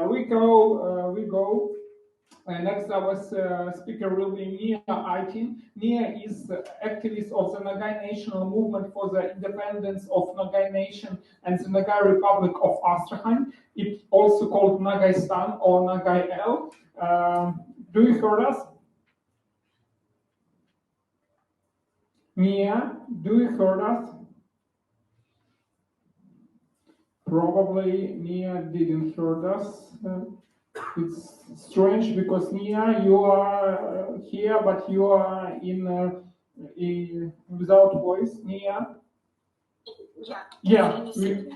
We go. Next, our speaker will be Ниа Айтин. Ниа is activist of the Nogai National Movement for the Independence of Nogai Nation and the Nogai Republic of Astrakhan. It's also called Nogaistan or Nogai L. Do you hear us? Ниа, do you hear us? Probably Ниа didn't hear us. It's strange because Ниа, you are here, but you are in without voice. Ниа. Yeah.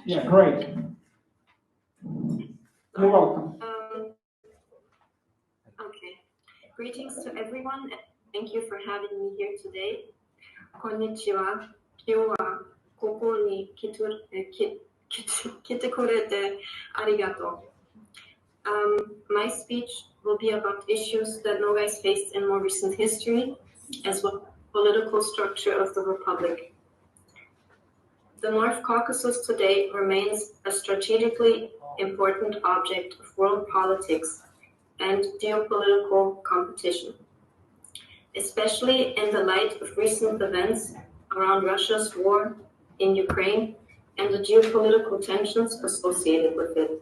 Yeah. Great. You're welcome. Okay. Greetings to everyone, and thank you for having me here today. Konnichiwa. Kyou wa koko ni kite kurete arigato. My speech will be about issues that Nogais faced in more recent history, as well as the political structure of the Republic. The North Caucasus today remains a strategically important object of world politics and geopolitical competition, especially in the light of recent events around Russia's war in Ukraine and the geopolitical tensions associated with it.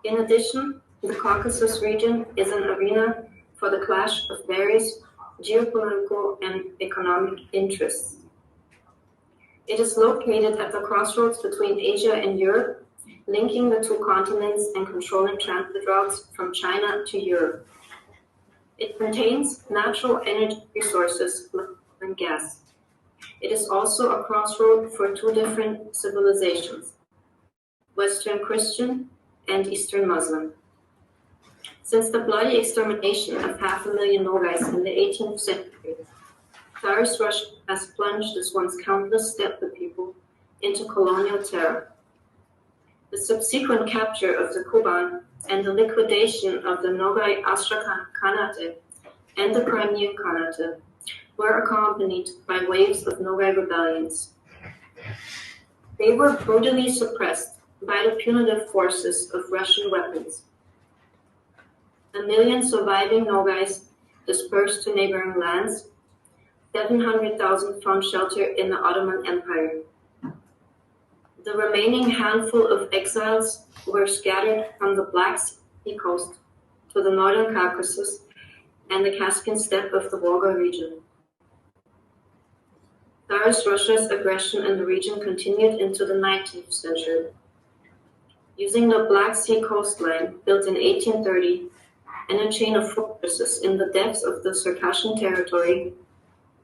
In addition, the Caucasus region is an arena for the clash of various geopolitical and economic interests. It is located at the crossroads between Asia and Europe, linking the two continents and controlling transit routes from China to Europe. It contains natural energy resources like oil and gas. It is also a crossroad for two different civilizations, Western Christian and Eastern Muslim. Since the bloody extermination of 500,000 Nogais in the 18th century, Tsarist Russia has plunged its once countless steppe people into colonial terror. The subsequent capture of the Kuban and the liquidation of the Nogai Astrakhan Khanate and the Crimean Khanate were accompanied by waves of Nogai rebellions. They were brutally suppressed by the punitive forces of Russian weapons. 1 million surviving Nogais dispersed to neighboring lands, 700,000 found shelter in the Ottoman Empire. The remaining handful of exiles were scattered from the Black Sea coast to the northern Caucasus and the Caspian steppe of the Volga region. Tsarist Russia's aggression in the region continued into the 19th century. Using the Black Sea coastline, built in 1830, and a chain of fortresses in the depths of the Circassian territory,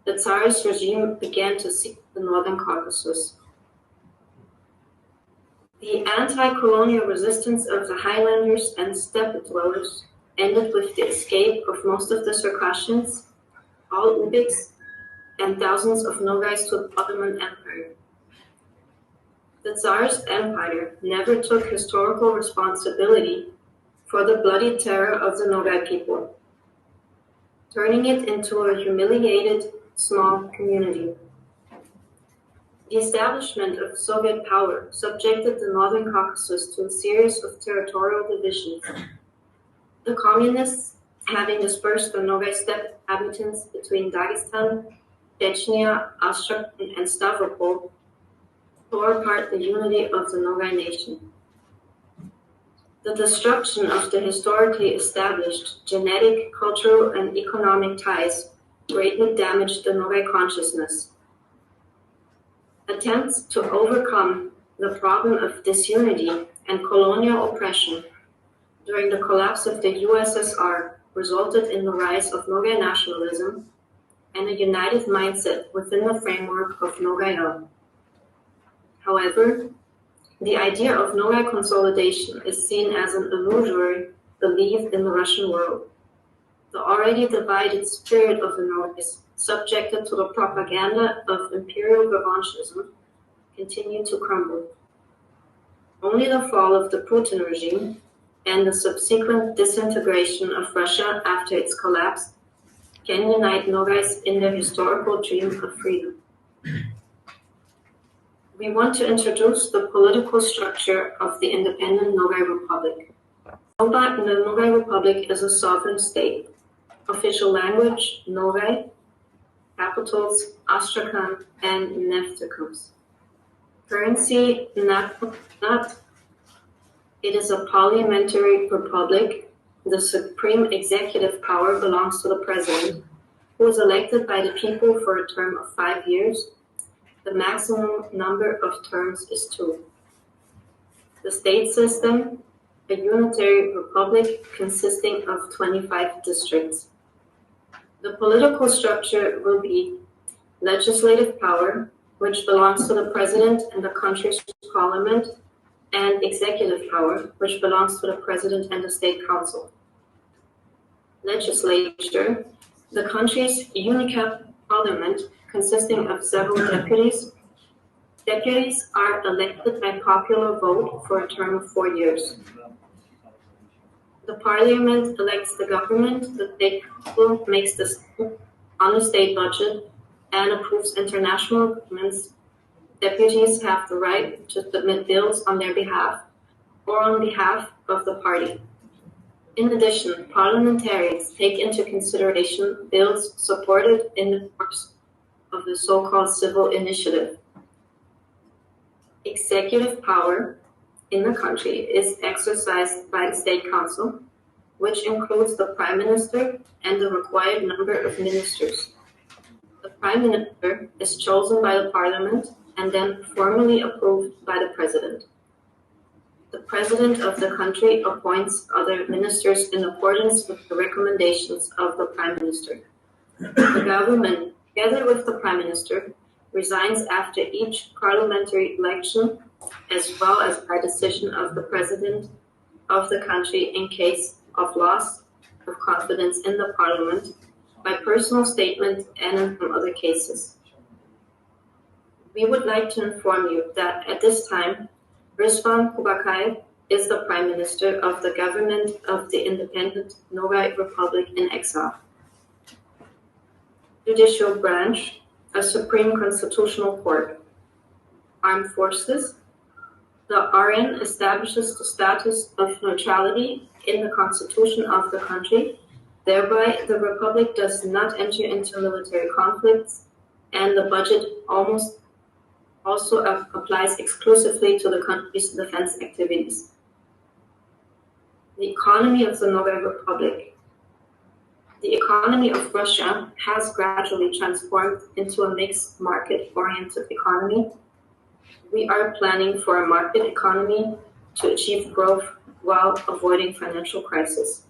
the Tsarist regime began to seize the northern Caucasus. The anti-colonial resistance of the highlanders and steppe dwellers ended with the escape of most of the Circassians, all Uzbeks, and thousands of Nogais to the Ottoman Empire. The Tsarist Empire never took historical responsibility for the bloody terror of the Nogai people, turning it into a humiliated, small community. The establishment of Soviet power subjected the Northern Caucasus to a series of territorial divisions. The communists, having dispersed the Nogai steppe inhabitants between Dagestan, Chechnya, Astrakhan, and Stavropol, tore apart the unity of the Nogai nation. The destruction of the historically established genetic, cultural, and economic ties greatly damaged the Nogai consciousness. Attempts to overcome the problem of disunity and colonial oppression during the collapse of the USSR resulted in the rise of Nogai nationalism and a united mindset within the framework of Nogai. However, the idea of Nogai consolidation is seen as an illusory belief in the Russian world. The already divided spirit of the Nogais, subjected to the propaganda of imperial revanchism, continued to crumble. Only the fall of the Putin regime and the subsequent disintegration of Russia after its collapse can unite Nogais in their historical dream of freedom. We want to introduce the political structure of the independent Nogai Republic. The Nogai Republic is a sovereign state. Official language, Nogai. Capitals, Astrakhan and Neftekhimsk. Currency, not. It is a parliamentary republic. The supreme executive power belongs to the president, who is elected by the people for a term of 5 years. The maximum number of terms is 2. The state system, a unitary republic consisting of 25 districts. The political structure will be legislative power, which belongs to the president and the country's parliament, and executive power, which belongs to the president and the state council. Legislature, the country's unicap parliament, consisting of several deputies. Deputies are elected by popular vote for a term of 4 years. The parliament elects the government, the state council makes decisions on the state budget and approves international agreements. Deputies have the right to submit bills on their behalf or on behalf of the party. In addition, parliamentarians take into consideration bills supported in the course of the so-called civil initiative. Executive power in the country is exercised by the State Council, which includes the Prime Minister and the required number of ministers. The Prime Minister is chosen by the Parliament and then formally approved by the President. The President of the country appoints other ministers in accordance with the recommendations of the Prime Minister. The government, together with the Prime Minister, resigns after each parliamentary election, as well as by decision of the President of the country in case of loss of confidence in the Parliament, by personal statement and in some other cases. We would like to inform you that at this time, Rizvan Kubakayev is the Prime Minister of the government of the independent Nogai Republic in exile. Judicial branch, a Supreme Constitutional Court. Armed Forces. The RN establishes the status of neutrality in the constitution of the country. Thereby, the Republic does not enter into military conflicts, and the budget also applies exclusively to the country's defense activities. The economy of the Nogai Republic. The economy of Russia has gradually transformed into a mixed market-oriented economy. We are planning for a market economy to achieve growth while avoiding financial crisis.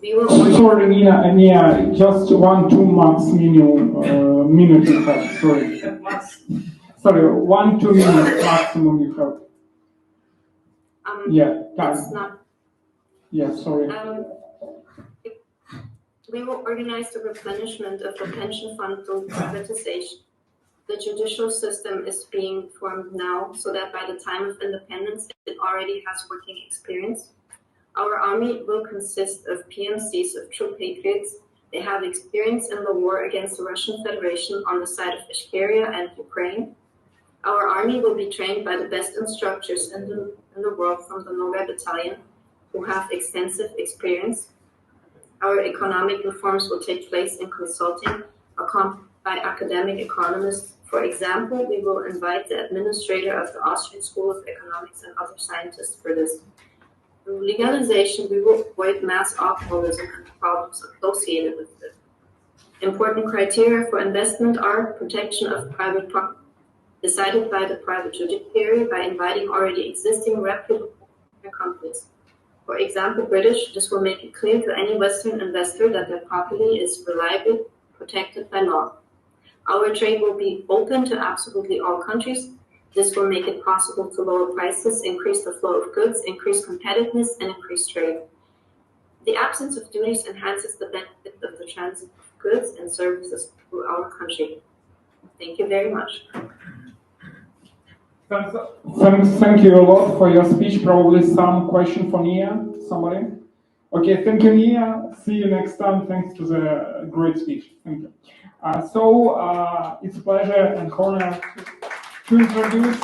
We will sorry, Nia, just 1-2 max minimum minute you have. Sorry, 1-2 minutes maximum you have. Yeah, it's not. Yeah, sorry. We will organize the replenishment of the pension fund through privatization. The judicial system is being formed now so that by the time of independence, it already has working experience. Our army will consist of PMCs, of true patriots. They have experience in the war against the Russian Federation on the side of Ishkeria and Ukraine. Our army will be trained by the best instructors in the world from the Nogai Battalion, who have extensive experience. Our economic reforms will take place in consulting, accompanied by academic economists. For example, we will invite the administrator of the Austrian School of Economics and other scientists for this. Through legalization, we will avoid mass alcoholism and the problems associated with it. Important criteria for investment are protection of private property, decided by the private judiciary by inviting already existing reputable companies. For example, British, this will make it clear to any Western investor that their property is reliably protected by law. Our trade will be open to absolutely all countries. This will make it possible to lower prices, increase the flow of goods, increase competitiveness, and increase trade. The absence of duties enhances the benefit of the transit of goods and services through our country. Thank you very much. Thank you a lot for your speech. Probably some question for Nia, somebody? Okay, thank you, Nia. See you next time. Thanks to the great speech. Thank you. It's a pleasure and honor to introduce